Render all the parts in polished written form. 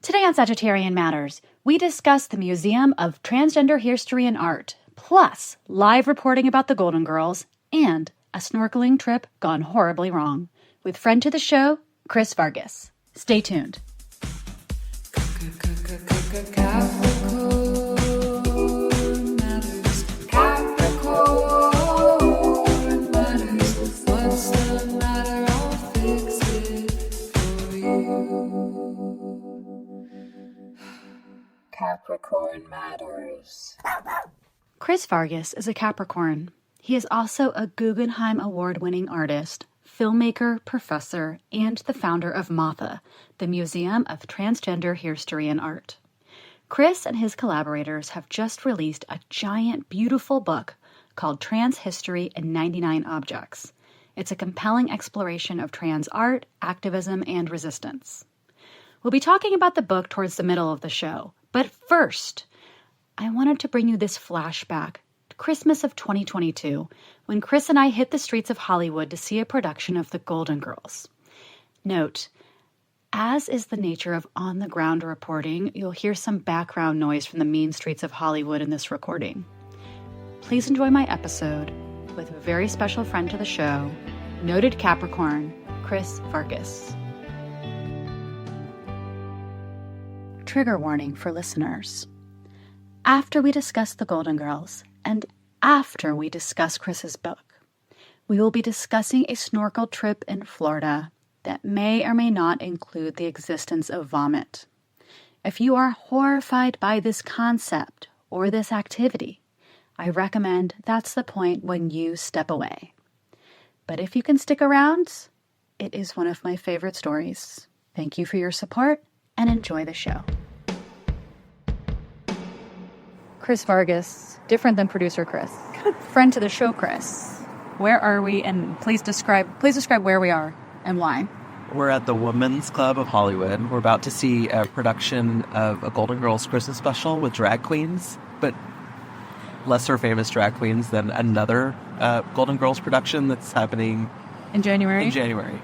Today on Sagittarian Matters, we discuss the Museum of Transgender Hirstory and Art, plus live reporting about the Golden Girls, and a snorkeling trip gone horribly wrong, with friend to the show, Chris Vargas. Stay tuned. Capricorn Matters. Chris Vargas is a Capricorn. He is also a Guggenheim-award winning artist, filmmaker, professor, and the founder of MOTHA, the Museum of Transgender Hirstory and Art. Chris and his collaborators have just released a giant, beautiful book called Trans History in 99 Objects. It's a compelling exploration of trans art, activism, and resistance. We'll be talking about the book towards the middle of the show. But first, I wanted to bring you this flashback to Christmas of 2022, when Chris and I hit the streets of Hollywood to see a production of The Golden Girls. Note, as is the nature of on-the-ground reporting, you'll hear some background noise from the mean streets of Hollywood in this recording. Please enjoy my episode with a very special friend to the show, noted Capricorn, Chris Vargas. Trigger warning for listeners. After we discuss The Golden Girls, and after we discuss Chris's book, we will be discussing a snorkel trip in Florida that may or may not include the existence of vomit. If you are horrified by this concept or this activity, I recommend that's the point when you step away. But if you can stick around, it is one of my favorite stories. Thank you for your support and enjoy the show. Chris Vargas, different than producer Chris. Friend to the show, Chris. Where are we? And please describe where we are and why. We're at the Women's Club of Hollywood. We're about to see a production of a Golden Girls Christmas special with drag queens, but lesser famous drag queens than another Golden Girls production that's happening in January.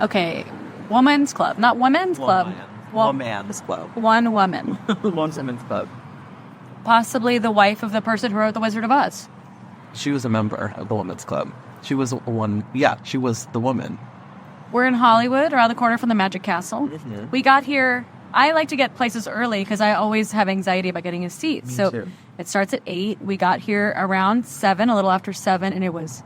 Okay, Women's Club, not Women's Club. Woman's Club. One woman. One women's club. Possibly the wife of the person who wrote The Wizard of Oz. She was a member of the Women's Club. She was one. Yeah, she was the woman. We're in Hollywood, around the corner from the Magic Castle. Mm-hmm. We got here. I like to get places early because I always have anxiety about getting a seat. Me so too. It starts at 8. We got here around 7, a little after 7, and it was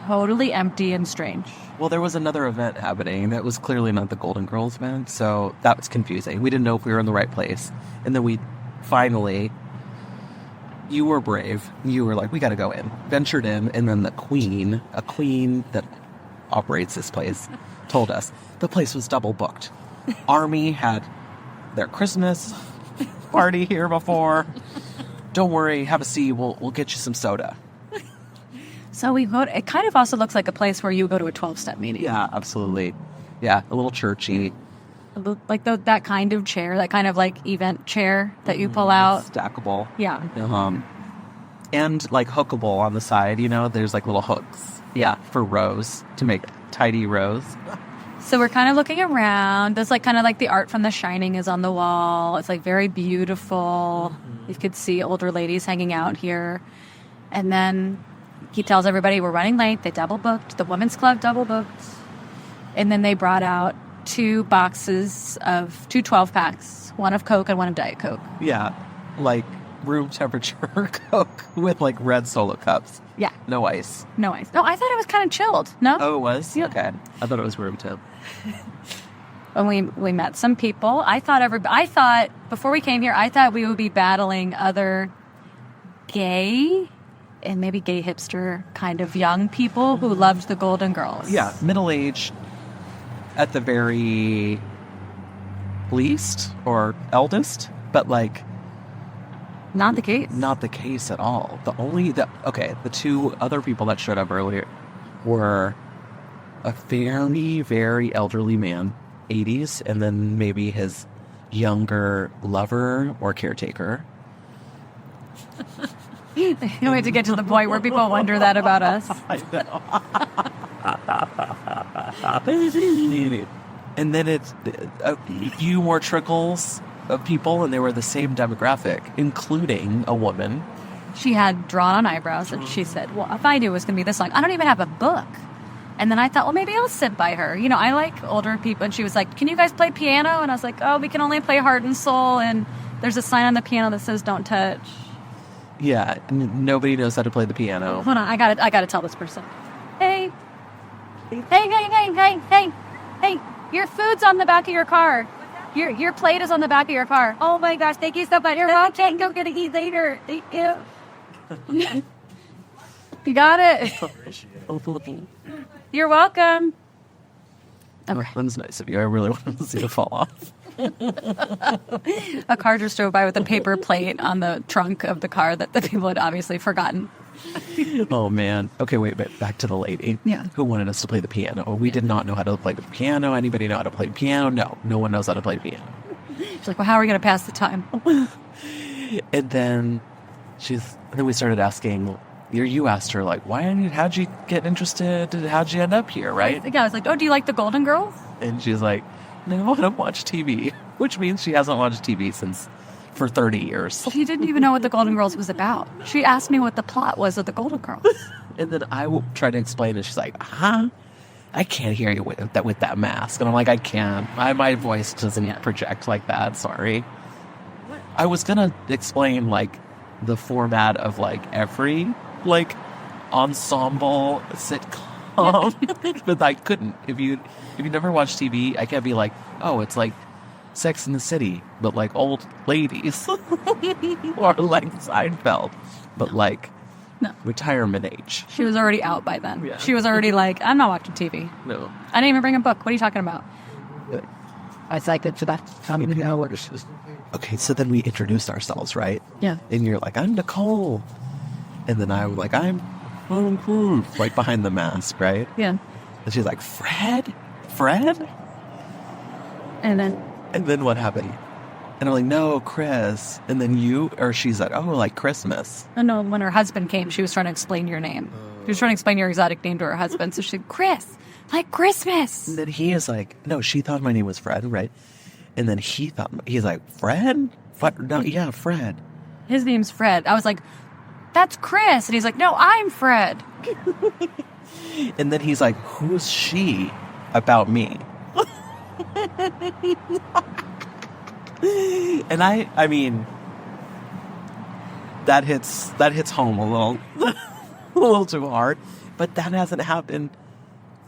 totally empty and strange. Well, there was another event happening that was clearly not the Golden Girls event, so that was confusing. We didn't know if we were in the right place. And then we finally, you were brave. You were like, we got to go in. Ventured in, and then a queen that operates this place, told us the place was double booked. Army had their Christmas party here before. Don't worry, have a seat. We'll get you some soda. So we go. It kind of also looks like a place where you go to a 12-step meeting. Yeah, absolutely. Yeah, a little churchy. Like that kind of chair, that kind of like event chair that you pull out. Stackable. Yeah. And like hookable on the side, there's like little hooks. Yeah, for rows, to make tidy rows. So we're kind of looking around. There's like kind of like the art from The Shining is on the wall. It's like very beautiful. Mm-hmm. You could see older ladies hanging out here. And then he tells everybody we're running late. They double booked. The Women's Club double booked. And then they brought out 2 boxes of 2 12-packs, one of Coke and one of Diet Coke. Yeah, like room temperature Coke with like red Solo cups. Yeah. No ice. No ice. No, I thought it was kind of chilled. No? Oh, it was? Yeah. Okay. I thought it was room temp. When we met some people, I thought before we came here, I thought we would be battling other gay and maybe gay hipster kind of young people who loved the Golden Girls. Yeah, middle-aged at the very least or eldest, but like not the case. Not the case at all. The 2 other people that showed up earlier were a very, very elderly man, 80s, and then maybe his younger lover or caretaker. You have to get to the point where people wonder that about us. I know. And then it's a few more trickles of people, and they were the same demographic, including a woman. She had drawn-on eyebrows, and she said, well, if I knew it was going to be this long, I don't even have a book. And then I thought, well, maybe I'll sit by her. You know, I like older people. And she was like, can you guys play piano? And I was like, oh, we can only play Heart and Soul. And there's a sign on the piano that says, don't touch. Yeah, nobody knows how to play the piano. Hold on, I gotta tell this person. Hey, your food's on the back of your car. Your plate is on the back of your car. Oh my gosh, thank you so much. You're welcome. Go get to eat later. Thank you. You got it. You're welcome. Okay. That's nice of you. I really wanted to see it fall off. A car just drove by with a paper plate on the trunk of the car that the people had obviously forgotten. Oh, man. Okay, wait, but back to the lady who wanted us to play the piano. We did not know how to play the piano. Anybody know how to play the piano? No, no one knows how to play the piano. She's like, well, how are we going to pass the time? And then we started asking, you asked her, like, how'd you get interested? How'd you end up here, right? Yeah, I was like, oh, do you like the Golden Girls? And she's like, no, I don't watch TV, which means she hasn't watched TV for 30 years. She didn't even know what the Golden Girls was about. She asked me what the plot was of the Golden Girls. And then I tried to explain it. She's like, I can't hear you with that mask. And I'm like, I can't. My voice doesn't project like that. Sorry. I was going to explain, like, the format of, like, every, like, ensemble sitcom. But I couldn't. If you never watched TV, I can't be like, oh, it's like Sex in the City, but like old ladies. Or like Seinfeld, but like retirement age. She was already out by then. Yeah. She was already like, I'm not watching TV. No. I didn't even bring a book. What are you talking about? I was like, okay, so then we introduced ourselves, right? Yeah. And you're like, I'm Nicole. And then I was like, I'm right behind the mask, right? Yeah. And she's like, Fred? And then what happened? And I'm like, no, Chris. And then she's like, oh, like Christmas. Oh, no, when her husband came, she was trying to explain your name. She was trying to explain your exotic name to her husband. So she said, Chris, like Christmas. And then he is like, no, she thought my name was Fred, right? And then he's like, Fred? No, yeah, Fred. His name's Fred. I was like, that's Chris. And he's like, no, I'm Fred. And then he's like, who's she about me? And I mean, that hits home a little too hard, but that hasn't happened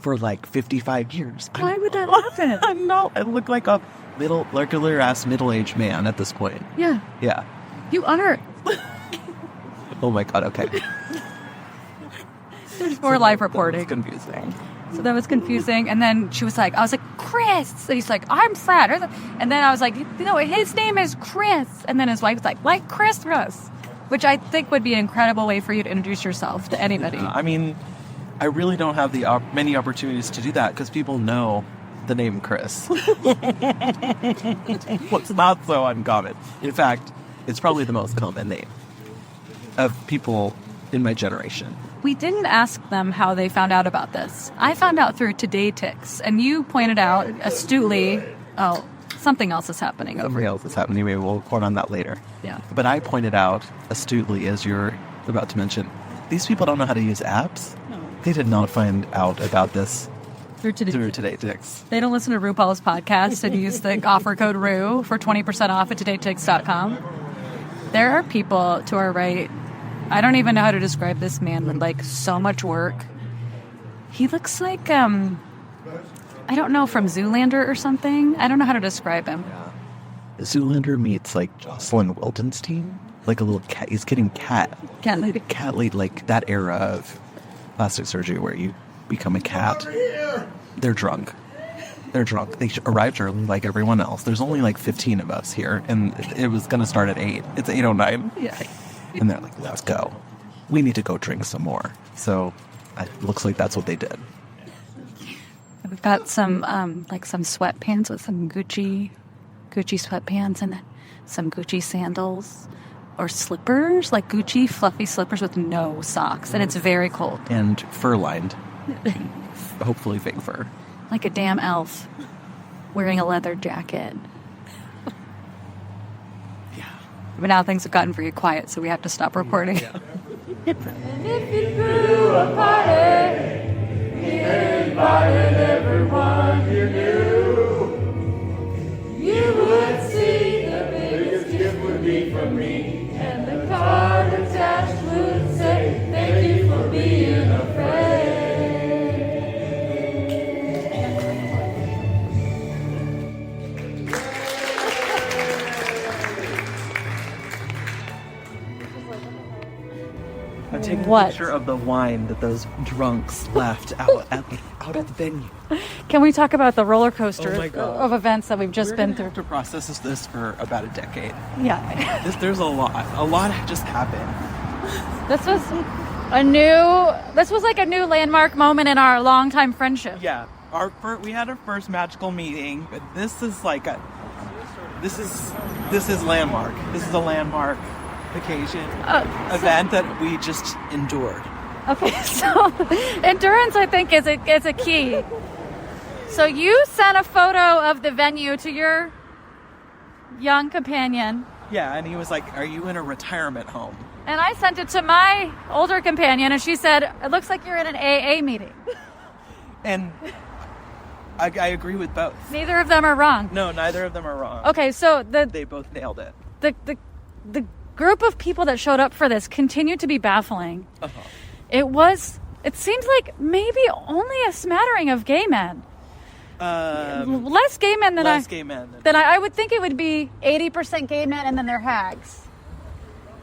for like 55 years. Why would that happen? I know. I look like a middle-aged man at this point. Yeah. Yeah. You are. Oh my God. Okay. There's more live reporting. That's confusing. So that was confusing. And then I was like, Chris. And he's like, I'm Fred. And then I was like, no, his name is Chris. And then his wife was like Christmas, which I think would be an incredible way for you to introduce yourself to anybody. I mean, I really don't have many opportunities to do that because people know the name Chris. What's not so uncommon. In fact, it's probably the most common name of people in my generation. We didn't ask them how they found out about this. I found out through Today Ticks, and you pointed out astutely, something else is happening over here. Something else is happening. Maybe we'll report on that later. Yeah. But I pointed out astutely, as you're about to mention, these people don't know how to use apps. No. They did not find out about this through Today Ticks. They don't listen to RuPaul's podcast and use the offer code RU for 20% off at todayticks.com. There are people to our right. I don't even know how to describe this man with like so much work. He looks like, I don't know, from Zoolander or something. I don't know how to describe him. Yeah. Zoolander meets like Jocelyn Wildenstein. Like a little cat. He's getting cat lead, like that era of plastic surgery where you become a cat. They're drunk. They arrived early like everyone else. There's only like 15 of us here, and it was going to start at 8. It's 8:09. Yeah. And they're like, let's go. We need to go drink some more. So it looks like that's what they did. We've got some some sweatpants with some Gucci sweatpants and then some Gucci sandals or slippers, like Gucci fluffy slippers with no socks. And it's very cold. And fur-lined. Hopefully fake fur. Like a damn elf. wearing a leather jacket. Yeah. But now things have gotten very quiet, so we have to stop recording. Yeah. And if you threw a party, you invited everyone you knew, you would see the biggest gift would be from me, and the card attached would say, thank you for being a friend. I'm taking What? a picture of the wine that those drunks left out at the venue. Can we talk about the roller coaster Oh my God. of events that we've just We're been gonna through? have to process this for about a decade. Yeah. There's a lot just happened. This was like a new landmark moment in our longtime friendship. Yeah, we had our first magical meeting, but this is landmark. This is a landmark occasion event that we just endured. Okay, so endurance, I think, is a key. So you sent a photo of the venue to your young companion, Yeah, and he was like, "Are you in a retirement home?" and I sent it to my older companion, and she said, "It looks like you're in an AA meeting." And I agree with both. Neither of them are wrong. No, neither of them are wrong. Okay, so They both nailed it. the group of people that showed up for this continued to be baffling. Uh-huh. It seems like maybe only a smattering of gay men. Less gay men than I would think it would be 80% gay men and then they're hags.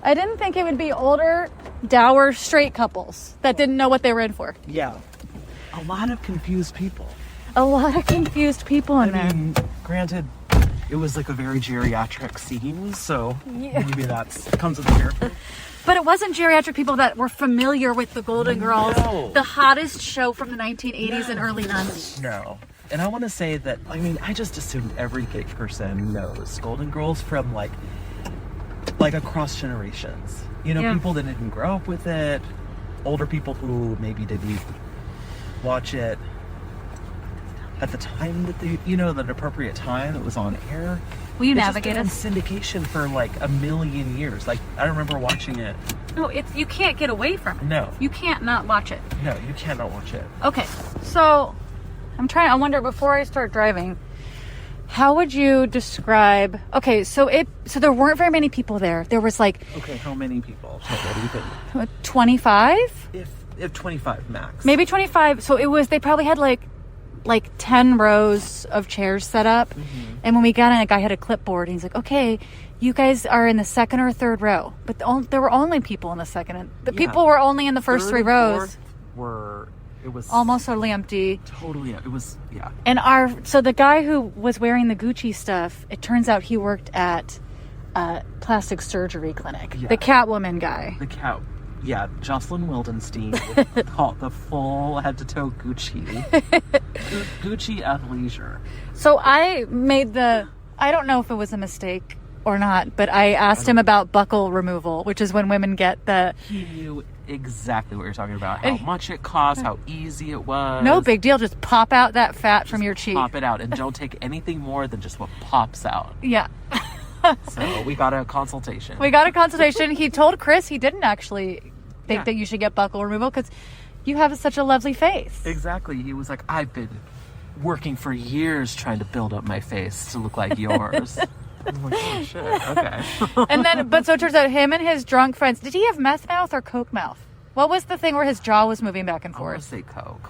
I didn't think it would be older, dour, straight couples that didn't know what they were in for. Yeah. A lot of confused people. A lot of confused people in there. I mean, granted, it was like a very geriatric scene, so maybe that comes with the territory. But it wasn't geriatric people that were familiar with the Golden Girls, No. the hottest show from the 1980s and early 90s. No. And I want to say that, I mean, I just assumed every gay person knows Golden Girls from like across generations. You know, Yeah. people that didn't grow up with it, older people who maybe didn't watch it at the time that they, the appropriate time it was on air. Will you It's navigate just been us? in syndication for like a million years. Like, I remember watching it. No, you can't get away from it. No. You can't not watch it. No, you cannot watch it. Okay, so I wonder before I start driving, how would you describe? Okay, so there weren't very many people there. There was like Okay, how many people? What do you think? 25, If 25 max. maybe 25. So they probably had like 10 rows of chairs set up. Mm-hmm. And when we got in, a guy had a clipboard and he's like, okay, you guys are in the second or third row. But there were only people in the second. And the people were only in the first Third three and rows. fourth it was Almost totally empty. totally, it was, yeah. And so the guy who was wearing the Gucci stuff, it turns out he worked at a plastic surgery clinic. Yeah. The Catwoman guy. The cow. Yeah, Jocelyn Wildenstein with the full head-to-toe Gucci. Gucci athleisure. So I don't know if it was a mistake or not, but I asked him about buckle removal, which is when women get the... He knew exactly what you're talking about. How much it cost, how easy it was. No big deal, just pop out that fat from your cheek. Pop it out, and don't take anything more than just what pops out. Yeah. So we got a consultation. He told Chris he didn't actually think that you should get buckle removal because you have such a lovely face. Exactly. He was like, I've been working for years trying to build up my face to look like yours. I'm like, oh shit, okay. And then, so it turns out him and his drunk friends, did he have meth mouth or coke mouth? What was the thing where his jaw was moving back and I want to forth? say Coke.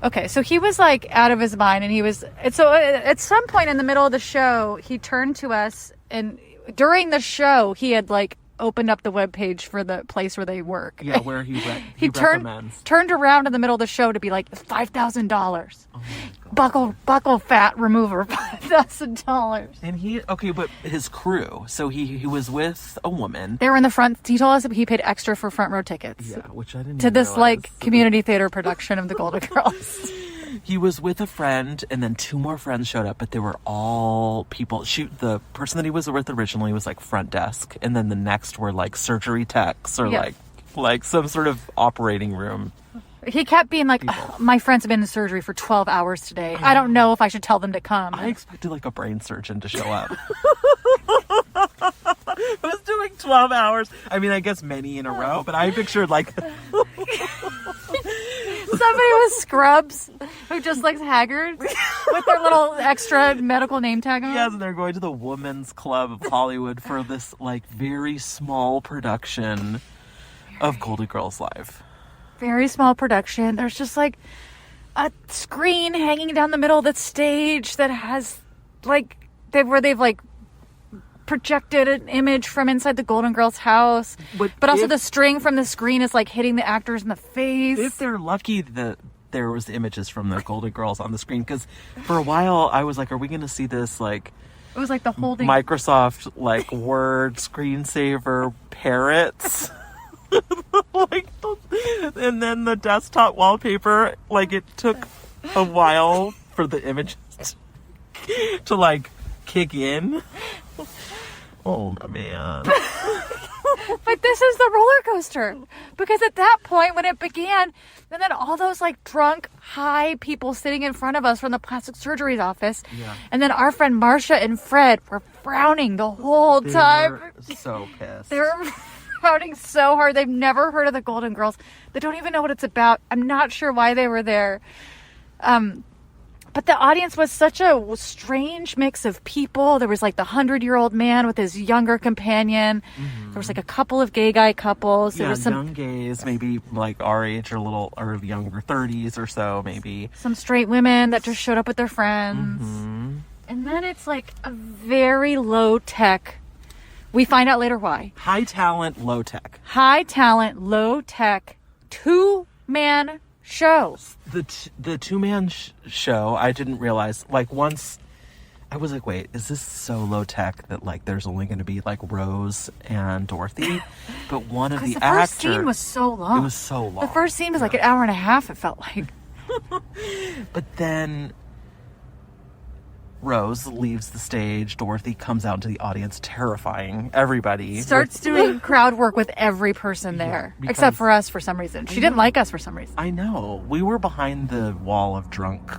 Okay, so he was like out of his mind, and so at some point in the middle of the show, he turned to us, and during the show, he had like opened up the webpage for the place where they work. Yeah, where he recommends. turned around in the middle of the show to be like $5,000. Oh my God. Buckle fat remover, $5,000. And but his crew. So he was with a woman. They were in the front. He told us that he paid extra for front row tickets. Yeah, which I didn't To even this realize. community theater production of the Golden Girls. He was with a friend, and then two more friends showed up, but they were all people. The person that he was with originally was like front desk, and then the next were like surgery techs or like some sort of operating room He kept being like, "Oh, my friends have been in surgery for 12 hours today. I don't know if I should tell them to come." I expected like a brain surgeon to show up. Who's doing 12 hours? I mean, I guess many in a row, but I pictured like somebody with scrubs who just looks haggard with their little extra medical name tag on. Yes, and they're going to the Women's Club of Hollywood for this like very small production of Golden Girls Live. Very small production. There's just like a screen hanging down the middle of the stage that has like they've like projected an image from inside the Golden Girls house, but also the string from the screen is like hitting the actors in the face. If they're lucky that there was images from the Golden Girls on the screen, because for a while I was like, are we going to see this like it was like the holding Microsoft like Word screensaver parrots? Like, and then the desktop wallpaper, like it took a while for the images to like kick in. Oh man. But this is the roller coaster, because at that point when it began, and then all those like drunk high people sitting in front of us from the plastic surgery office, and then our friend Marcia and Fred were frowning the whole time. They were so pissed. They were frowning so hard. They've never heard of the Golden Girls. They don't even know what it's about. I'm not sure why they were there. But the audience was such a strange mix of people. There was like the 100-year-old man with his younger companion. Mm-hmm. There was like a couple of gay guy couples. There was some young gays, maybe like our age or younger 30s or so, maybe. Some straight women that just showed up with their friends. Mm-hmm. And then it's like a very low tech. We find out later why. High talent, low tech. High talent, low tech, two-man show. The two-man show, I didn't realize, like once I was like, wait, is this so low tech that like there's only going to be like Rose and Dorothy? But one of the actors... the first scene was so long. It was so long. The first scene was like an hour and a half, it felt like. But then Rose leaves the stage. Dorothy comes out into the audience, terrifying everybody. Starts doing crowd work with every person there, except for us for some reason. She didn't like us for some reason. I know. We were behind the wall of drunk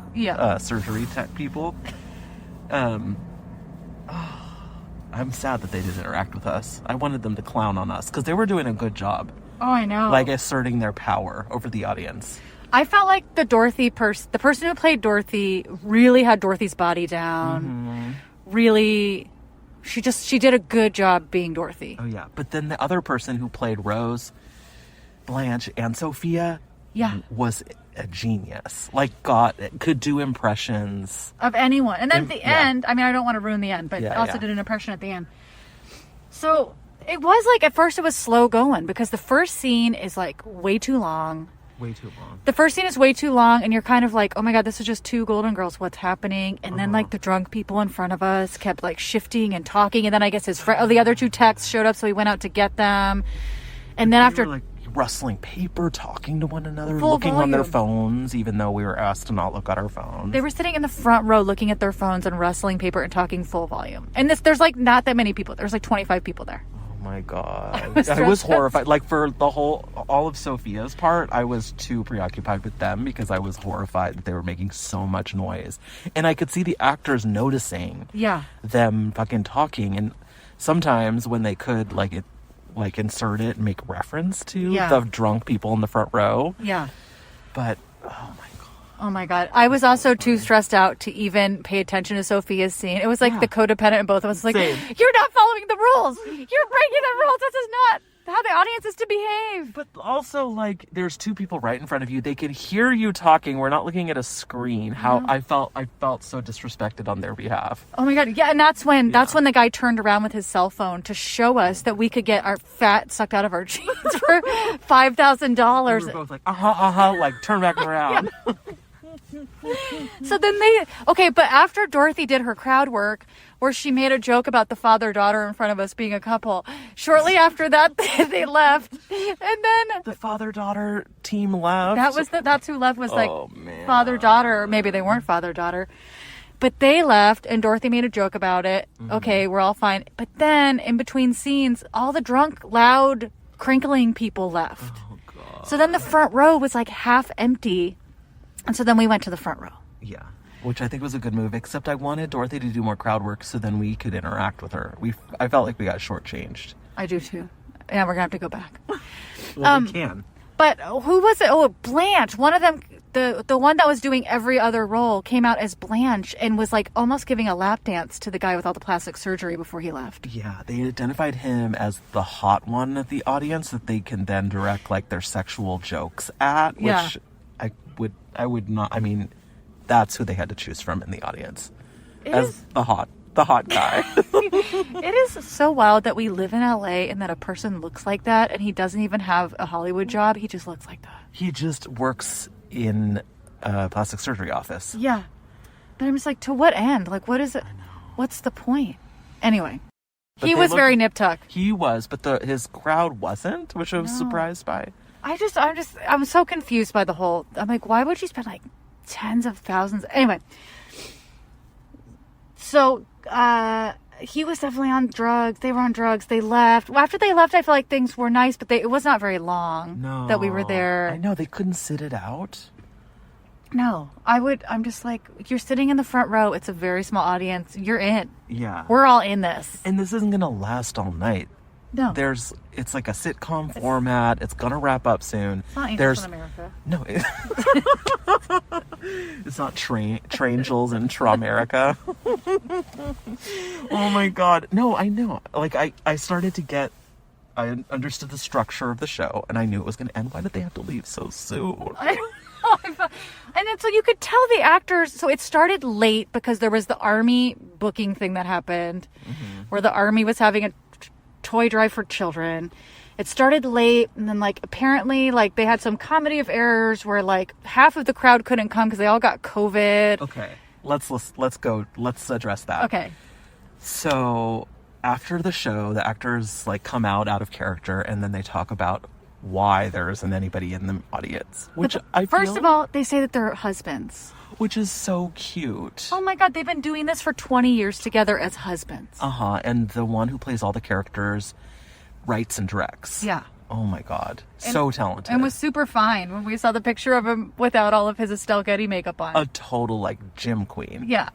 surgery tech people. I'm sad that they didn't interact with us. I wanted them to clown on us because they were doing a good job. Oh, I know. Like asserting their power over the audience. I felt like the person who played Dorothy really had Dorothy's body down. Mm-hmm. Really, she did a good job being Dorothy. Oh yeah, but then the other person who played Rose, Blanche, and Sophia, was a genius. Like could do impressions of anyone. And then at the end, I mean, I don't want to ruin the end, but also did an impression at the end. So it was like at first it was slow going because the first scene is like way too long. Way too long. The first scene is way too long, and you're kind of like, oh my god, this is just two Golden Girls. What's happening? And then like the drunk people in front of us kept like shifting and talking, and then I guess the other two techs showed up, so he went out to get them. And then after like rustling paper, talking to one another, full looking volume on their phones, even though we were asked to not look at our phones. They were sitting in the front row looking at their phones and rustling paper and talking full volume. And there's like not that many people. There's like 25 people there. Oh my god. I was horrified. Like for all of Sophia's part, I was too preoccupied with them because I was horrified that they were making so much noise. And I could see the actors noticing them fucking talking. And sometimes when they could like insert it and make reference to the drunk people in the front row. Yeah. But oh my god. I was also too stressed out to even pay attention to Sophia's scene. It was like the codependent in both of us. Like, you're not following the rules. You're breaking the rules. This is not how the audience is to behave. But also, like, there's two people right in front of you. They can hear you talking. We're not looking at a screen. How I felt so disrespected on their behalf. Oh my god. Yeah, and that's when the guy turned around with his cell phone to show us that we could get our fat sucked out of our jeans for $5,000. We were both like, like turn back around. So then but after Dorothy did her crowd work where she made a joke about the father-daughter in front of us being a couple, shortly after that they left. And then the father-daughter team left. That's who left was father-daughter. Maybe they weren't father-daughter. But they left and Dorothy made a joke about it. Mm-hmm. Okay, we're all fine. But then in between scenes, all the drunk, loud, crinkling people left. So then the front row was like half empty. And so then we went to the front row. Yeah. Which I think was a good move, except I wanted Dorothy to do more crowd work so then we could interact with her. I felt like we got shortchanged. I do too. Yeah, we're going to have to go back. Well, we can. But who was it? Oh, Blanche. One of them, the one that was doing every other role came out as Blanche and was like almost giving a lap dance to the guy with all the plastic surgery before he left. Yeah, they identified him as the hot one of the audience that they can then direct like their sexual jokes at, which I would not, I mean, that's who they had to choose from in the audience the hot guy. It is so wild that we live in LA and that a person looks like that and he doesn't even have a Hollywood job. He just looks like that. He just works in a plastic surgery office. Yeah. But I'm just like, to what end? Like, what is it? What's the point? Anyway. But he was very nip tuck. He was, but his crowd wasn't, which I was surprised by. I'm so confused by the whole, I'm like, why would you spend like tens of thousands? Anyway. So, he was definitely on drugs. They were on drugs. They left. Well, after they left, I feel like things were nice, but it was not very long that we were there. I know. They couldn't sit it out. No. I'm just like, you're sitting in the front row. It's a very small audience. You're in. Yeah. We're all in this. And this isn't going to last all night. No. It's like a sitcom format. It's going to wrap up soon. It's not Angels in America. No. It's not Trangels in Tramerica. Oh my God. No, I know. Like I started to get, I understood the structure of the show and I knew it was going to end. Why did they have to leave so soon? I don't know. And then so you could tell the actors, so it started late because there was the army booking thing that happened where the army was having a toy drive for children. It started late and then like apparently like they had some comedy of errors where like half of the crowd couldn't come because they all got COVID. Okay. Let's address that. Okay. So after the show, the actors like come out of character and then they talk about why there isn't anybody in the audience, which First of all, they say that they're husbands. Which is so cute. Oh my God, they've been doing this for 20 years together as husbands. And the one who plays all the characters writes and directs. Yeah. Oh my God. So talented. And was super fine when we saw the picture of him without all of his Estelle Getty makeup on. A total like gym queen. Yeah.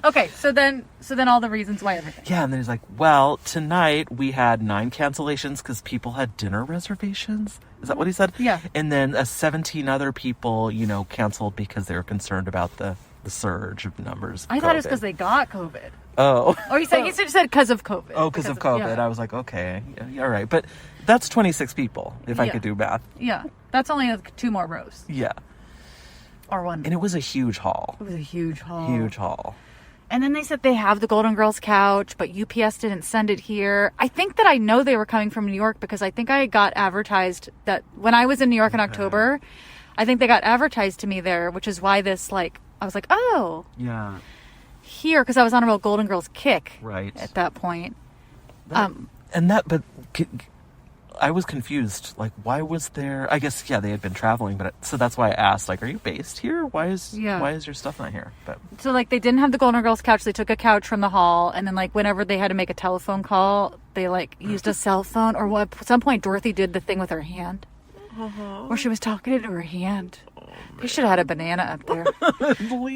Okay, so then all the reasons why everything. Yeah, and then he's like, well, tonight we had 9 cancellations because people had dinner reservations. Is that what he said? Yeah. And then 17 other people, canceled because they were concerned about the surge of numbers. I thought it was because they got COVID. Oh. Or he said because of COVID. Oh, because of COVID. Yeah. I was like, okay, yeah, all right. But that's 26 people, if I could do math. Yeah. That's only like 2 more rows. Yeah. Or 1. And it was a huge hall. It was a huge hall. Huge hall. And then they said they have the Golden Girls couch, but UPS didn't send it here. I think that I know they were coming from New York because I think I got advertised that when I was in New York in October, I think they got advertised to me there, which is why this, like, I was like, oh. Yeah. Here, because I was on a real Golden Girls kick. Right. At that point. But I was confused. Like, why was there? I guess they had been traveling, but so that's why I asked. Like, are you based here? Why is your stuff not here? But so like they didn't have the Golden Girls couch. They took a couch from the hall, and then like whenever they had to make a telephone call, they like used a cell phone. Or at some point, Dorothy did the thing with her hand, where she was talking into her hand. They should have had a banana up there.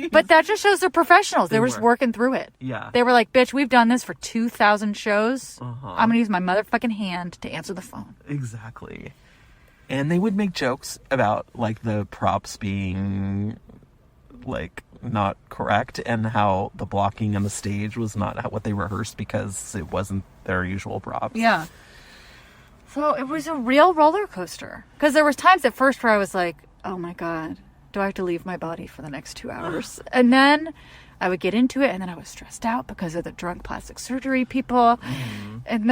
But that just shows they're professionals. They were just working through it. Yeah. They were like, bitch, we've done this for 2,000 shows. I'm going to use my motherfucking hand to answer the phone. Exactly. And they would make jokes about, like, the props being, like, not correct and how the blocking on the stage was not what they rehearsed because it wasn't their usual props. Yeah. So it was a real roller coaster. Because there was times at first where I was like, oh my God, do I have to leave my body for the next 2 hours? And then I would get into it, and then I was stressed out because of the drunk plastic surgery people. And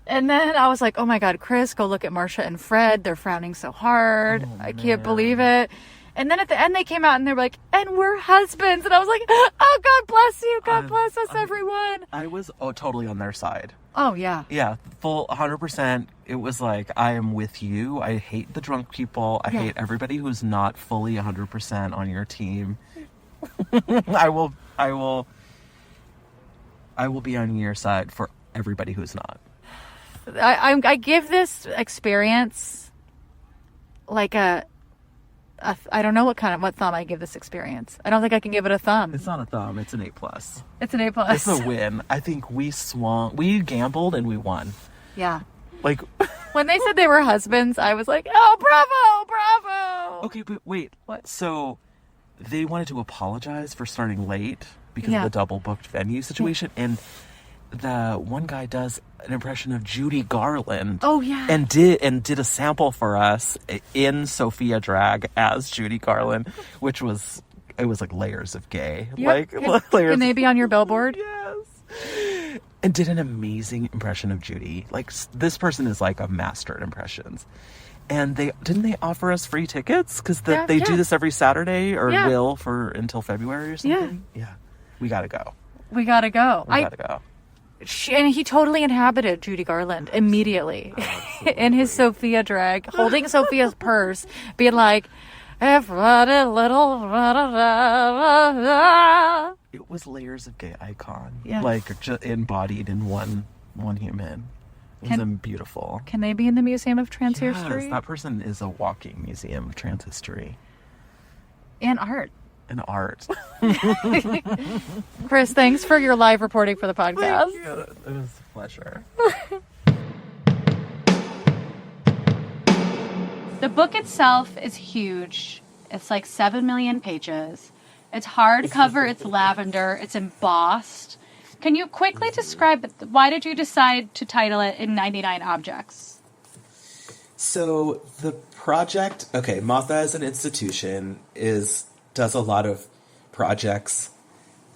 then I was like, oh my God, Chris, go look at Marcia and Fred. They're frowning so hard. I can't believe it. And then at the end, they came out and they were like, and we're husbands. And I was like, oh, God bless you. God bless us, everyone. I was totally on their side. Oh, yeah. Yeah, full 100%. It was like, I am with you. I hate the drunk people. I hate everybody who's not fully 100% on your team. I will be on your side for everybody who's not. I give this experience like I don't know what thumb I give this experience. I don't think I can give it a thumb. It's not a thumb. It's an A+. It's an A+. It's a win. I think we gambled and we won. Yeah. Like when they said they were husbands, I was like, oh, bravo. Okay, but wait. What? So they wanted to apologize for starting late because of the double booked venue situation, and the one guy does an impression of Judy Garland. Oh yeah. And did a sample for us in Sophia drag as Judy Garland, which was like layers of gay. Yep. Like layers. Can they be on your billboard? Yes. And did an amazing impression of Judy. Like this person is like a master at impressions. And didn't they offer us free tickets because they do this every Saturday or will for until February or something? Yeah. We gotta go. We gotta go. And he totally inhabited Judy Garland immediately in his Sophia drag, holding Sophia's purse, being like, everybody little. It was layers of gay icon, yes. like just embodied in one human. It was beautiful. Can they be in the Museum of Trans History? Yes, that person is a walking museum of trans history and art. And art. Chris, thanks for your live reporting for the podcast. Thank you. It was a pleasure. The book itself is huge. It's like 7 million pages. It's hardcover, it's lavender, it's embossed. Can you quickly describe why did you decide to title it In 99 Objects? So the project, MOTHA as an institution does a lot of projects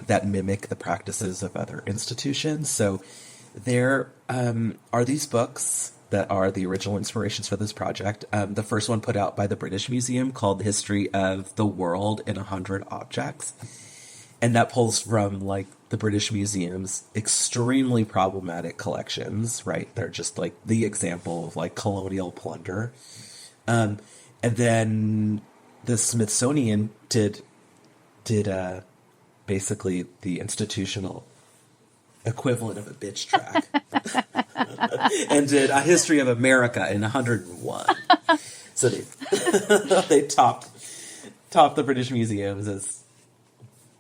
that mimic the practices of other institutions. So there are these books that are the original inspirations for this project. The first one put out by the British Museum called History of the World in 100 Objects. And that pulls from like the British Museum's extremely problematic collections, right? They're just like the example of like colonial plunder. And then the Smithsonian did basically the institutional equivalent of a bitch track and did a history of America in 101. So they topped the British museums as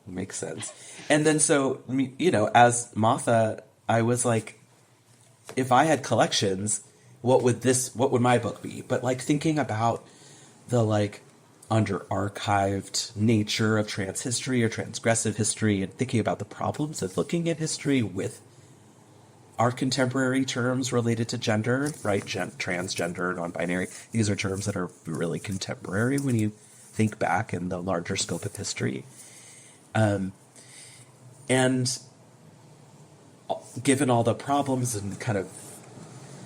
makes sense. And then so, as MOTHA, I was like, if I had collections, what would my book be? But like thinking about the like under-archived nature of trans history or transgressive history and thinking about the problems of looking at history with our contemporary terms related to gender, right? Transgender, non-binary. These are terms that are really contemporary when you think back in the larger scope of history. And given all the problems and kind of,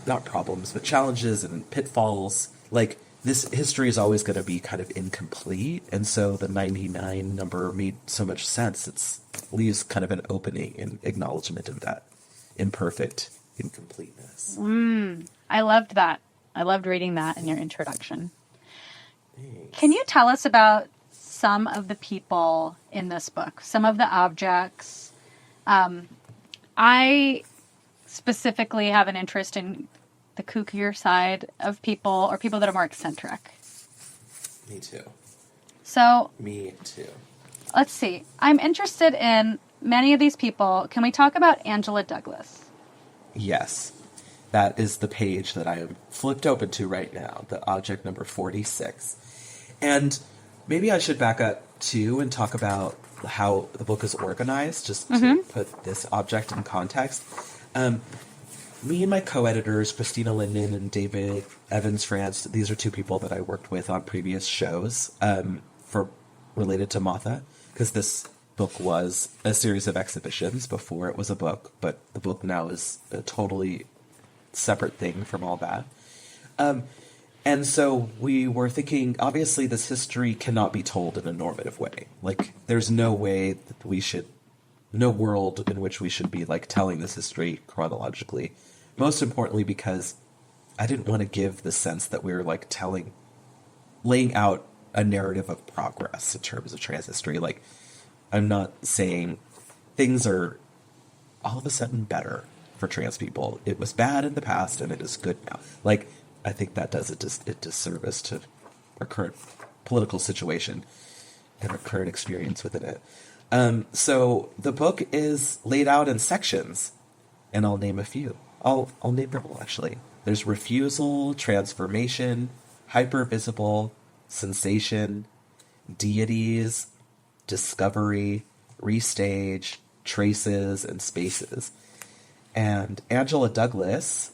not problems, but challenges and pitfalls, like this history is always going to be kind of incomplete. And so the 99 number made so much sense. It leaves kind of an opening and acknowledgement of that imperfect incompleteness. I loved that. I loved reading that in your introduction. Thanks. Can you tell us about some of the people in this book, some of the objects? I specifically have an interest in the kookier side of people or people that are more eccentric. Me too. So, Me too. let's see. I'm interested in many of these people. Can we talk about Angela Douglas? Yes. That is the page that I am flipped open to right now, the object number 46. And maybe I should back up too and talk about how the book is organized, just to put this object in context. Me and my co-editors, Christina Linden and Evans France, these are two people that I worked with on previous shows related to MOTHA, because this book was a series of exhibitions before it was a book, but the book now is a totally separate thing from all that. And so we were thinking, obviously this history cannot be told in a normative way. Like, there's no way that no world in which we should be, like, telling this history chronologically. Most importantly, because I didn't want to give the sense that we were, like, laying out a narrative of progress in terms of trans history. Like, I'm not saying things are all of a sudden better. for trans people. It was bad in the past and it is good now. Like, I think that does a disservice to our current political situation and our current experience within it. So the book is laid out in sections, and I'll name a few. I'll name them all, actually. There's refusal, transformation, hypervisible, sensation, deities, discovery, restage, traces, and spaces. And Angela Douglas,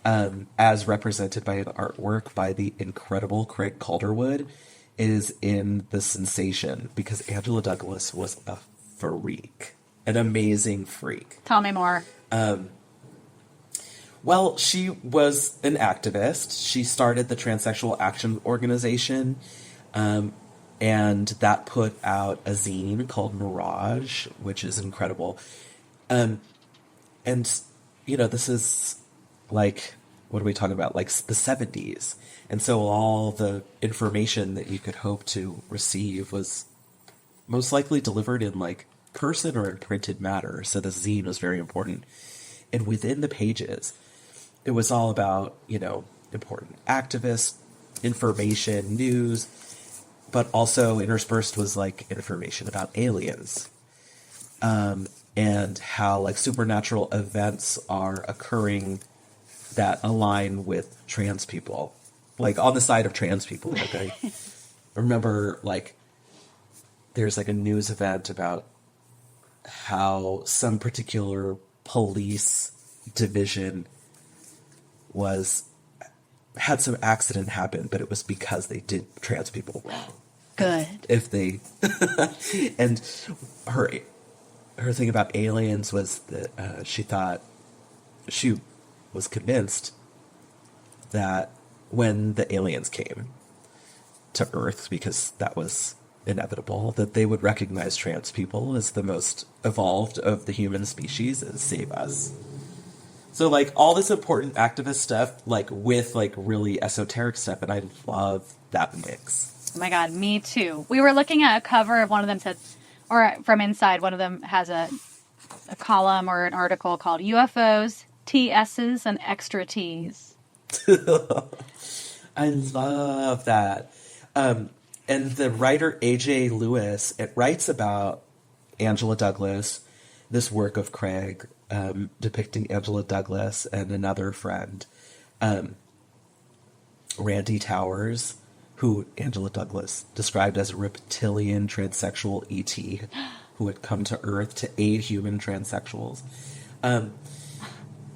as represented by an artwork by the incredible Craig Calderwood, is in the sensation, because Angela Douglas was a freak, an amazing freak. Tell me more. Well, she was an activist. She started the Transsexual Action Organization, and that put out a zine called Mirage, which is incredible. And, you know, this is like, what are we talking about? Like the 70s. And so all the information that you could hope to receive was most likely delivered in like person or in printed matter. So the zine was very important. And within the pages, it was all about, you know, important activists, information, news, but also interspersed was like information about aliens. And how like supernatural events are occurring that align with trans people, like on the side of trans people. Like I remember like there's like a news event about how some particular police division had some accident happen, but it was because they did trans people wrong. Good. If they, and her thing about aliens was that she was convinced that when the aliens came to Earth, because that was inevitable, that they would recognize trans people as the most evolved of the human species and save us. So like all this important activist stuff, like with like really esoteric stuff, and I love that mix. Oh my God, me too. We were looking at a cover of one of them said, or from inside, one of them has a column or an article called UFOs, TSs, and extra Ts. I love that. And the writer A.J. Lewis, it writes about Angela Douglas, this work of Craig, depicting Angela Douglas and another friend, Randy Towers, who Angela Douglas described as a reptilian transsexual ET who had come to Earth to aid human transsexuals.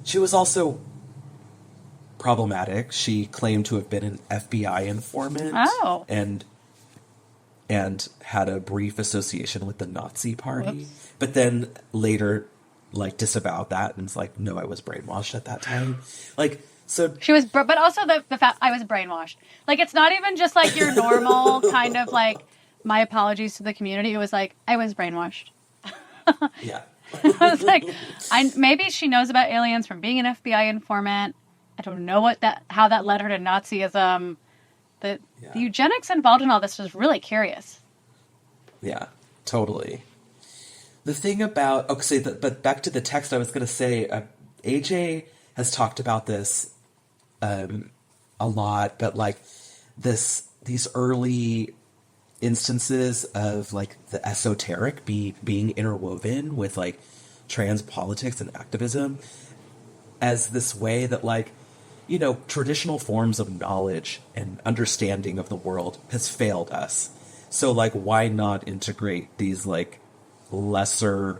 She was also problematic. She claimed to have been an FBI informant. Oh. And had a brief association with the Nazi Party. Whoops. But then later, like, disavowed that and was like, no, I was brainwashed at that time. Like, so... She was, but also the fact I was brainwashed. Like, it's not even just like your normal kind of like, my apologies to the community. It was like, I was brainwashed. Yeah. I was like, maybe she knows about aliens from being an FBI informant. I don't know how that led her to Nazism. The eugenics involved in all this was really curious. Yeah, totally. The thing about... but back to the text, I was going to say, AJ has talked about this a lot, but like these early instances of like the esoteric being interwoven with like trans politics and activism as this way that like, you know, traditional forms of knowledge and understanding of the world has failed us. So like, why not integrate these like lesser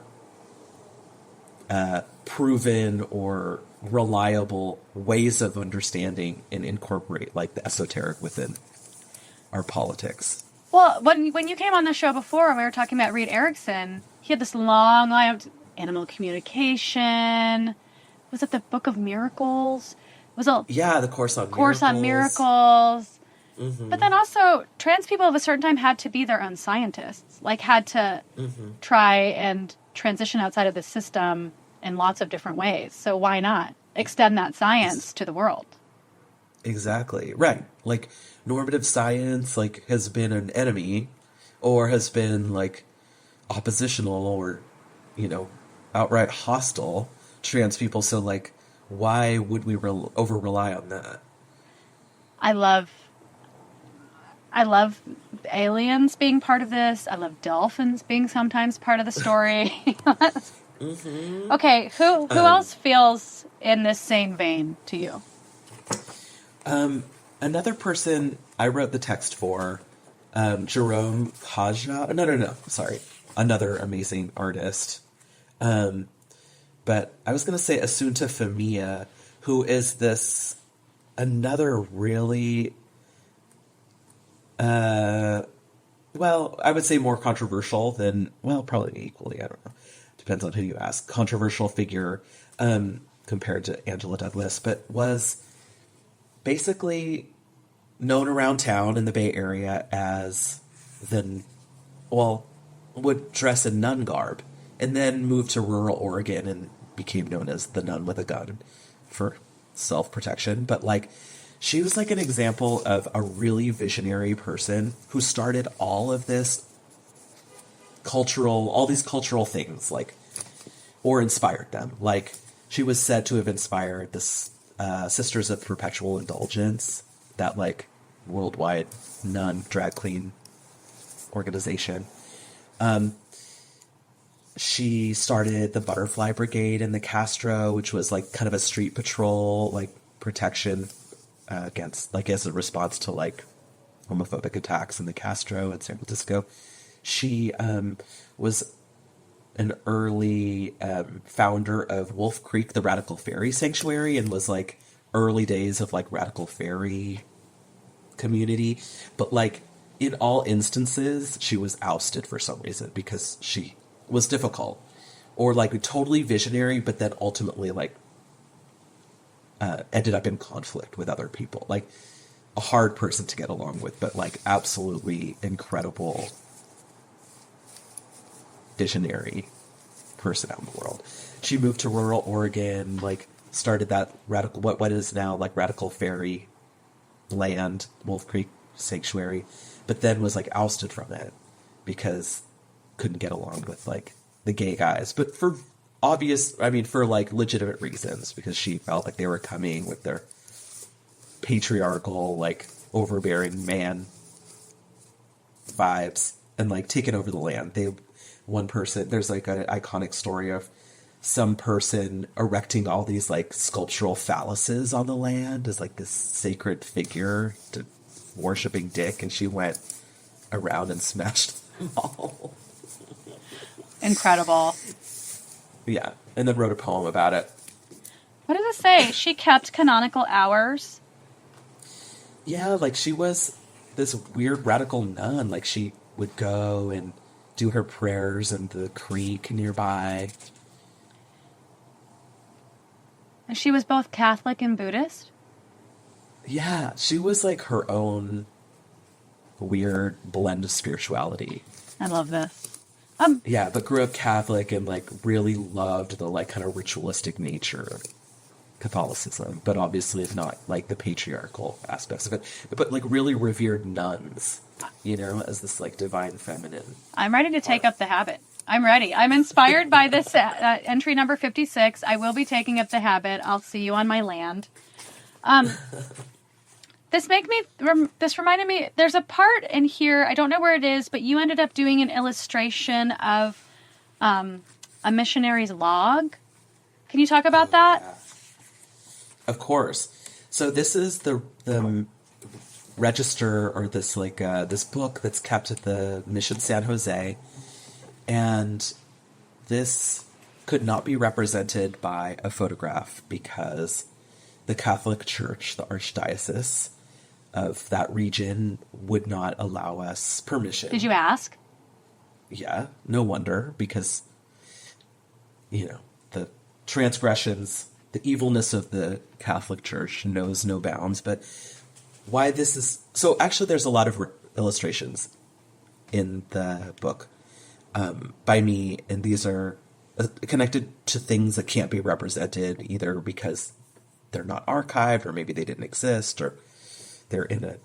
proven or reliable ways of understanding and incorporate like the esoteric within our politics? Well, when you came on the show before and we were talking about Reed Erickson, he had this long line of animal communication. Was it the Book of Miracles? The Course on Miracles. Mm-hmm. But then also, trans people of a certain time had to be their own scientists. Like, had to try and transition outside of the system in lots of different ways. So why not extend that science to the world? Exactly. Right. Like, normative science, like, has been an enemy or has been, like, oppositional or, you know, outright hostile trans people. So, like, why would we over rely on that? I love aliens being part of this. I love dolphins being sometimes part of the story. Okay, who else feels in this same vein to you? Another person I wrote the text for, Jerome Kaja. No. Sorry. Another amazing artist. But I was going to say Assunta Femia, who is another really, I would say more controversial than, probably equally, I don't know. Depends on who you ask. Controversial figure, compared to Angela Douglas, but was basically known around town in the Bay Area as would dress in nun garb, and then moved to rural Oregon and became known as the nun with a gun for self-protection. But, like, she was, like, an example of a really visionary person who started all of these cultural things, like, or inspired them. Like, she was said to have inspired this Sisters of Perpetual Indulgence, that, like, worldwide nun drag queen organization. She started the Butterfly Brigade in the Castro, which was, like, kind of a street patrol, like, protection against, like, as a response to, like, homophobic attacks in the Castro in San Francisco. She was an early founder of Wolf Creek, the Radical Fairy Sanctuary, and was, like, early days of, like, Radical Fairy community. But, like, in all instances, she was ousted for some reason because she was difficult or, like, totally visionary, but then ultimately, like, ended up in conflict with other people. Like, a hard person to get along with, but, like, absolutely incredible visionary person out in the world. She moved to rural Oregon, like, started that what is now, like, Radical Fairy land, Wolf Creek Sanctuary, but then was, like, ousted from it because couldn't get along with, like, the gay guys, but for like, legitimate reasons, because she felt like they were coming with their patriarchal, like, overbearing man vibes and, like, taking over the land. There's, like, an iconic story of some person erecting all these, like, sculptural phalluses on the land as, like, this sacred figure to worshipping dick, and she went around and smashed them all. Incredible. Yeah, and then wrote a poem about it. What does it say? She kept canonical hours? Yeah, like, she was this weird radical nun. Like, she would go and do her prayers in the creek nearby. And she was both Catholic and Buddhist? Yeah, she was, like, her own weird blend of spirituality. I love this. Yeah, but grew up Catholic and, like, really loved the, like, kind of ritualistic nature of Catholicism, but obviously not, like, the patriarchal aspects of it, but, like, really revered nuns, you know, as this, like, divine feminine. I'm ready to take up the habit. I'm ready. I'm inspired by this entry number 56. I will be taking up the habit. I'll see you on my land. This reminded me, there's a part in here, I don't know where it is, but you ended up doing an illustration of a missionary's log. Can you talk about that? Yeah. Of course. So this is the register, or this, like, this book that's kept at the Mission San Jose, and this could not be represented by a photograph because the Catholic Church, the Archdiocese of that region, would not allow us permission. Did you ask? Yeah, no wonder, because, you know, the transgressions, the evilness of the Catholic Church knows no bounds. But why this is... So actually there's a lot of illustrations in the book by me, and these are connected to things that can't be represented, either because they're not archived, or maybe they didn't exist, or they're in a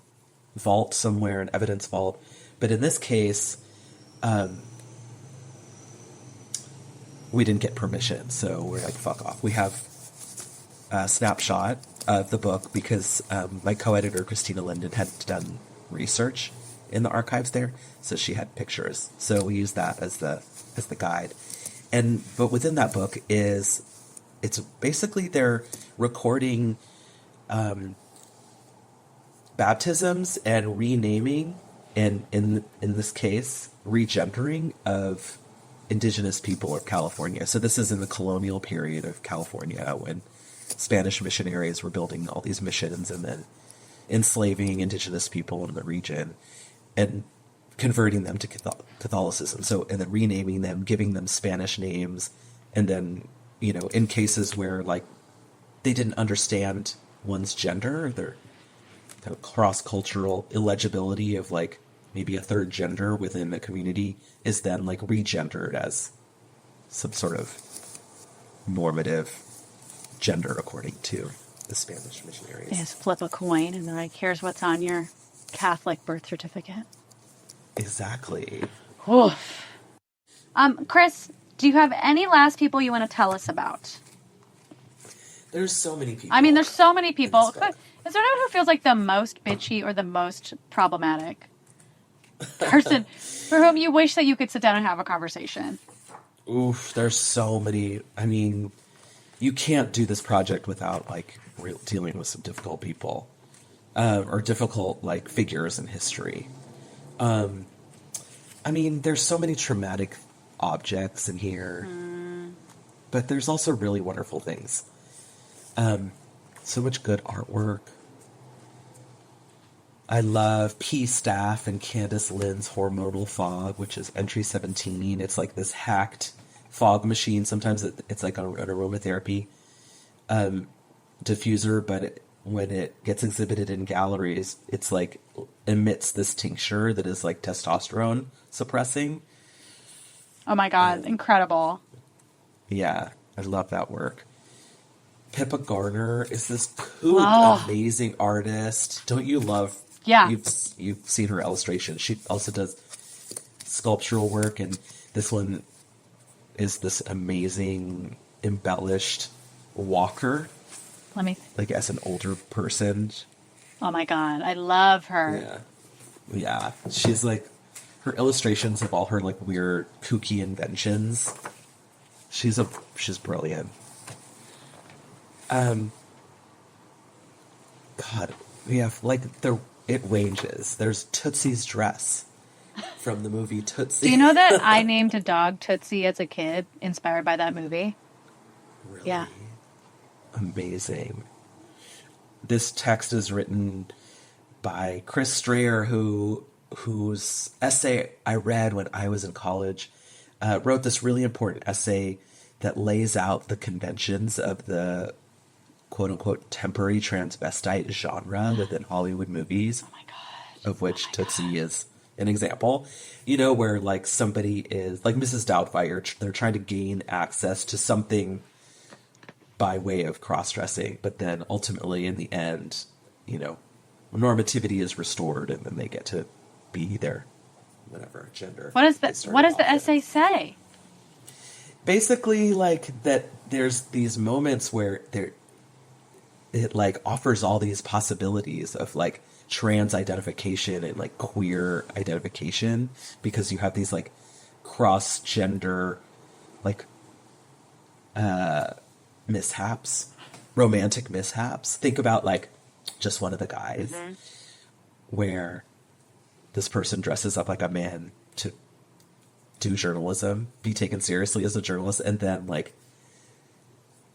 vault somewhere, an evidence vault. But in this case, we didn't get permission, so we're like, fuck off. We have a snapshot of the book because my co-editor, Christina Linden, had done research in the archives there, so she had pictures. So we used that as the guide. But within that book it's basically they're recording baptisms and renaming, and in this case, regendering of indigenous people of California. So this is in the colonial period of California when Spanish missionaries were building all these missions and then enslaving indigenous people in the region and converting them to Catholicism. So, and then renaming them, giving them Spanish names, and then, you know, in cases where like they didn't understand one's gender, their kind of cross-cultural illegibility of like maybe a third gender within a community is then like regendered as some sort of normative gender according to the Spanish missionaries. They just flip a coin and they're like, here's what's on your Catholic birth certificate. Exactly. Oof. Chris, do you have any last people you want to tell us about? There's so many people. I mean, there's so many people. in this book. Is there anyone who feels like the most bitchy or the most problematic person for whom you wish that you could sit down and have a conversation? Oof, there's so many. I mean, you can't do this project without like dealing with some difficult people or difficult like figures in history. I mean, there's so many traumatic objects in here, but there's also really wonderful things. So much good artwork. I love P. Staff and Candace Lynn's Hormonal Fog, which is entry 17. It's like this hacked fog machine. Sometimes it's like an aromatherapy diffuser, but when it gets exhibited in galleries, it's like emits this tincture that is like testosterone suppressing. Oh my God, incredible. Yeah, I love that work. Pippa Garner is this cool, amazing artist. Don't you love? Yeah. You've seen her illustrations. She also does sculptural work, and this one is this amazing embellished walker. Like as an older person. Oh my God, I love her. Yeah. She's like, her illustrations of all her like weird kooky inventions. She's brilliant. God, we have like it ranges. There's Tootsie's dress from the movie Tootsie. Do you know that I named a dog Tootsie as a kid, inspired by that movie? Really? Yeah. Amazing. This text is written by Chris Strayer, whose essay I read when I was in college, wrote this really important essay that lays out the conventions of the quote-unquote temporary transvestite genre within Hollywood movies. Oh my God. Of which Tootsie is an example. You know, where like somebody is, like Mrs. Doubtfire, they're trying to gain access to something by way of cross-dressing, but then ultimately in the end, you know, normativity is restored and then they get to be their whatever gender. What does the essay say? Basically, like that there's these moments where it like offers all these possibilities of like trans identification and like queer identification, because you have these like cross-gender like mishaps, romantic mishaps. Think about like just one of the guys where this person dresses up like a man to do journalism, be taken seriously as a journalist, and then like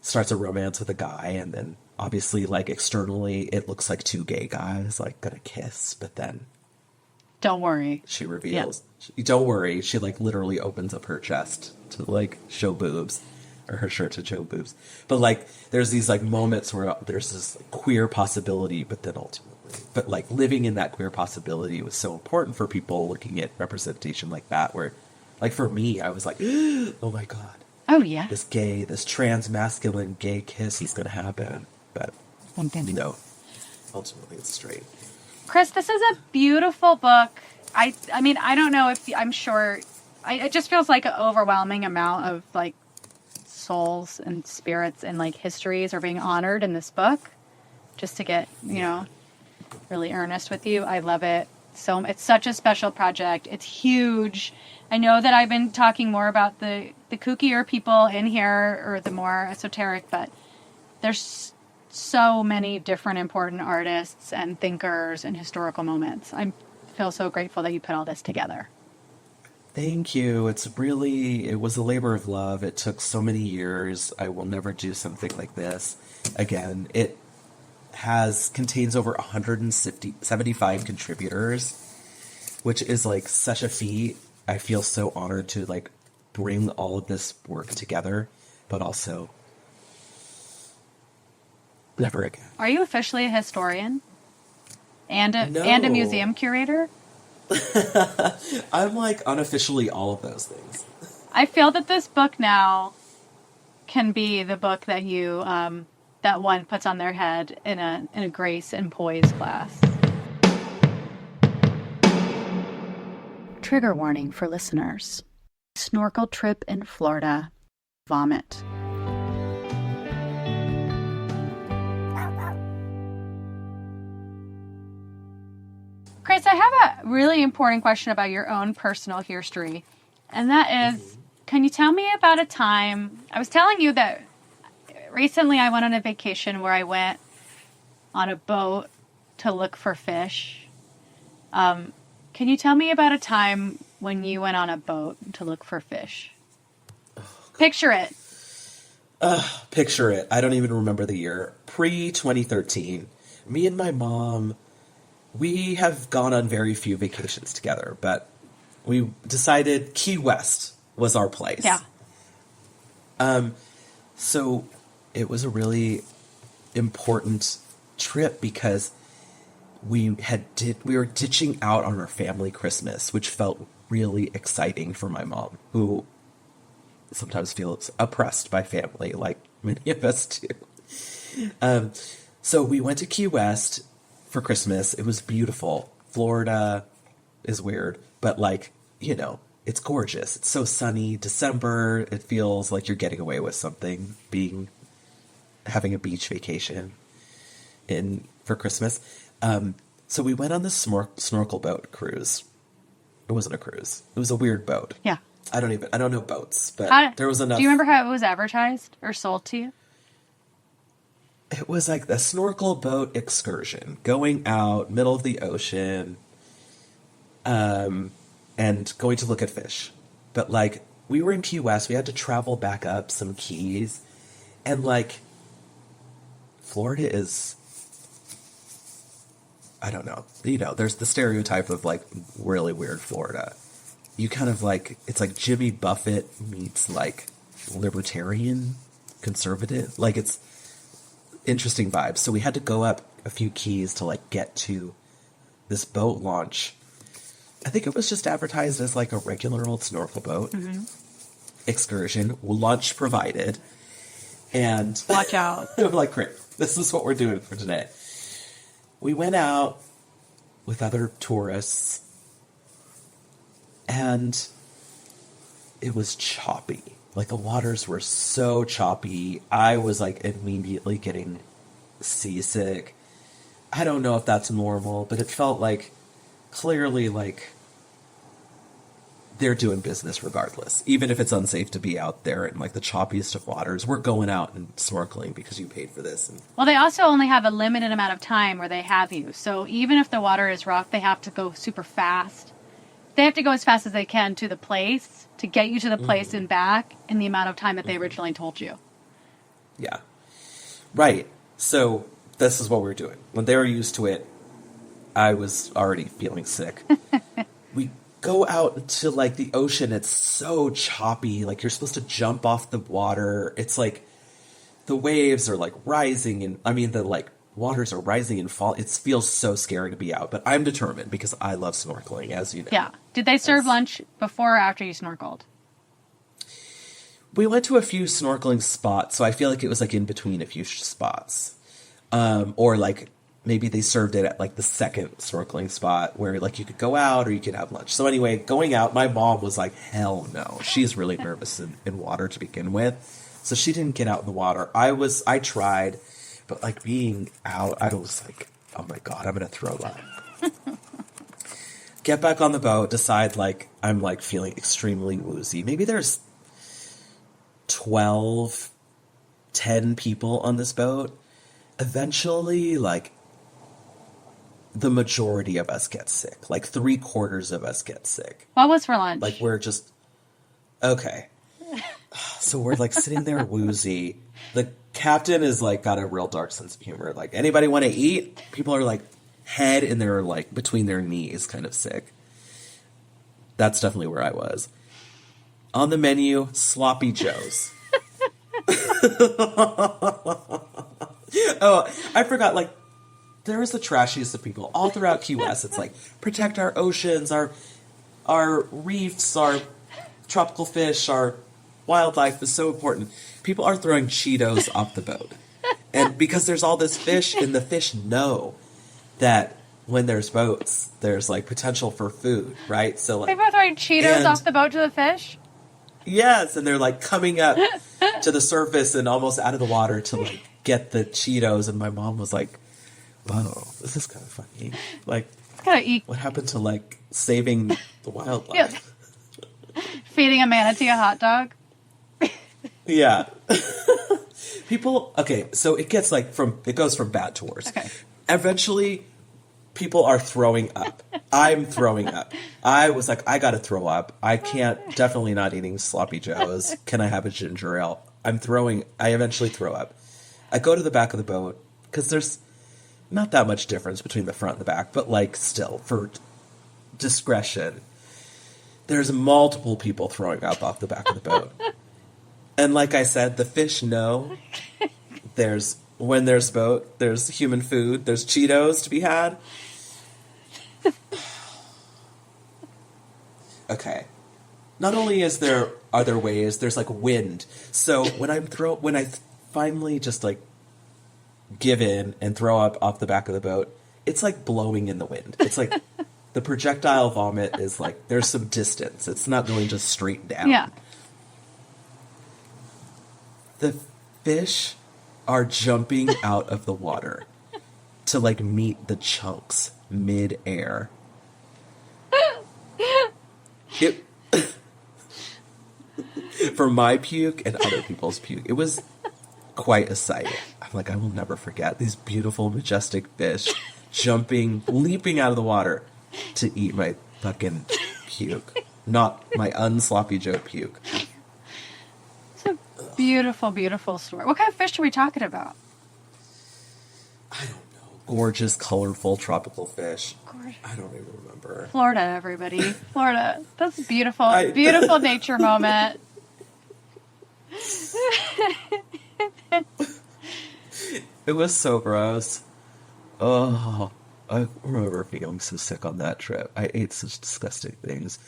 starts a romance with a guy, and then obviously like externally it looks like two gay guys like gonna kiss, but then don't worry, she reveals don't worry, she like literally opens up her chest to like show boobs, or her shirt to show boobs. But like there's these like moments where there's this like, queer possibility, but then like living in that queer possibility was so important for people looking at representation like that, where like for me I was like, oh my God, oh yeah, this trans masculine gay kiss is gonna happen, but you know, ultimately it's straight. Chris, this is a beautiful book. I mean, I don't know if I'm sure. It just feels like an overwhelming amount of like souls and spirits and like histories are being honored in this book. Just to get, really earnest with you. I love it. So it's such a special project. It's huge. I know that I've been talking more about the kookier people in here or the more esoteric, but there's so many different important artists and thinkers and historical moments. I feel so grateful that you put all this together. Thank you. It was a labor of love. It took so many years. I will never do something like this again. It contains over 175 contributors, which is like such a feat. I feel so honored to like bring all of this work together, but also never again. Are you officially a historian and a museum curator? I'm like unofficially all of those things. I feel that this book now can be the book that you that one puts on their head in a grace and poise class. Trigger warning for listeners. Snorkel trip in Florida. Vomit. Chris, I have a really important question about your own personal history. And that is, can you tell me about a time, I was telling you that recently I went on a vacation where I went on a boat to look for fish. Can you tell me about a time when you went on a boat to look for fish? Picture it. Picture it. I don't even remember the year. Pre-2013. Me and my mom, we have gone on very few vacations together, but we decided Key West was our place. Yeah. So it was a really important trip because we were ditching out on our family Christmas, which felt really exciting for my mom, who sometimes feels oppressed by family, like many of us do. So we went to Key West for Christmas. It was beautiful. Florida is weird, but it's gorgeous. It's so sunny. December, it feels like you're getting away with something, having a beach vacation for Christmas. So we went on this snorkel boat cruise. It wasn't a cruise. It was a weird boat. Yeah. I don't know boats, but there was enough. Do you remember how it was advertised or sold to you? It was like the snorkel boat excursion, going out, middle of the ocean, and going to look at fish. But we were in Key West, we had to travel back up some keys, and Florida is, I don't know, there's the stereotype of really weird Florida. You kind of it's like Jimmy Buffett meets libertarian conservative. It's interesting vibes. So we had to go up a few keys to get to this boat launch. I think it was just advertised as a regular old snorkel boat excursion, lunch provided, and watch out. I'm like, great, this is what we're doing for today. We went out with other tourists, and it was choppy. The waters were so choppy. I was immediately getting seasick. I don't know if that's normal, but it felt clearly they're doing business regardless. Even if it's unsafe to be out there in the choppiest of waters, we're going out and snorkeling because you paid for this. Well, they also only have a limited amount of time where they have you. So even if the water is rough, they have to go super fast. They have to go as fast as they can to the place to get you to the place and back in the amount of time that they originally told you. Yeah. Right. So this is what we were doing. When they were used to it, I was already feeling sick. We go out to the ocean. It's so choppy. You're supposed to jump off the water. It's the waves are rising, and the waters are rising and fall. It feels so scary to be out, but I'm determined because I love snorkeling, as you know. Yeah. Did they serve lunch before or after you snorkeled? We went to a few snorkeling spots, so I feel like it was in between a few spots. Or maybe they served it at like the second snorkeling spot where like you could go out or you could have lunch. So anyway, going out, my mom was like, hell no. She's really nervous in water to begin with. So she didn't get out in the water. I tried, but like being out, I was like, oh my God, I'm going to throw up. Get back on the boat, decide like I'm like feeling extremely woozy. Maybe there's 10 people on this boat. Eventually, like, the majority of us get sick. Like, 3/4 of us get sick. What was for lunch? Like, we're just... Okay. So we're, like, sitting there woozy. The captain is, like, got a real dark sense of humor. Like, anybody want to eat? People are, like, head in their, like, between their knees kind of sick. That's definitely where I was. On the menu, Sloppy Joes. Oh, I forgot, like, there is the trashiest of people. All throughout Key West, it's like, protect our oceans, our reefs, our tropical fish, our wildlife is so important. People are throwing Cheetos off the boat. And because there's all this fish, and the fish know that when there's boats, there's, like, potential for food, right? So, like... People are throwing Cheetos off the boat to the fish? Yes, and they're, like, coming up to the surface and almost out of the water to, like, get the Cheetos, and my mom was like, whoa, this is kind of funny. Like, what happened to, like, saving the wildlife? Yeah. Feeding a manatee a hot dog? Yeah. People, okay, so it gets, like, it goes from bad to worse. Okay. Eventually, people are throwing up. I'm throwing up. I was like, I gotta throw up. I can't, definitely not eating Sloppy Joes. Can I have a ginger ale? I eventually throw up. I go to the back of the boat, because there's not that much difference between the front and the back, but, like, still, for discretion, there's multiple people throwing up off the back of the boat. And like I said, the fish know when there's boat, there's human food, there's Cheetos to be had. Okay. Not only are there ways, there's, like, wind. So when I finally just, like, give in and throw up off the back of the boat, it's like blowing in the wind. It's like the projectile vomit is like, there's some distance. It's not going just straight down. Yeah. The fish are jumping out of the water to, like, meet the chunks mid-air. For my puke and other people's puke, it was quite a sight. I'm like, I will never forget these beautiful, majestic fish leaping out of the water to eat my fucking puke. Not my unsloppy Joe puke. It's a beautiful, beautiful story. What kind of fish are we talking about? I don't know. Gorgeous, colorful, tropical fish. Gorgeous. I don't even remember. Florida, everybody. Florida. That's a beautiful, beautiful nature moment. It was so gross. Oh, I remember feeling so sick on that trip. I ate such disgusting things.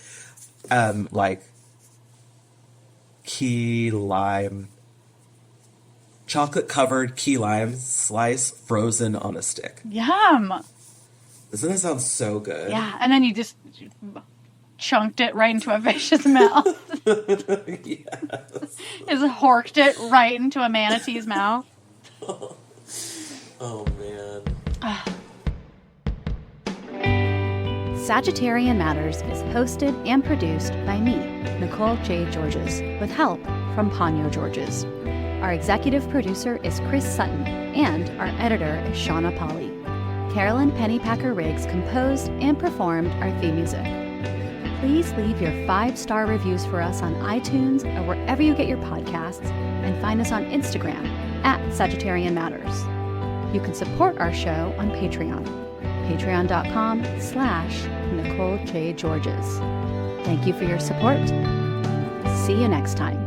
Like key lime, chocolate-covered key lime slice frozen on a stick. Yum. Doesn't that sound so good? Yeah, and then you just chunked it right into a fish's mouth. Yes. Just horked it right into a manatee's mouth. Oh, man. Sagittarian Matters is hosted and produced by me, Nicole J. Georges, with help from Ponyo Georges. Our executive producer is Chris Sutton, and our editor is Shauna Polly. Carolyn Pennypacker Riggs composed and performed our theme music. Please leave your 5-star reviews for us on iTunes or wherever you get your podcasts, and find us on Instagram at Sagittarian Matters. You can support our show on Patreon, patreon.com/Nicole J. Georges. Thank you for your support. See you next time.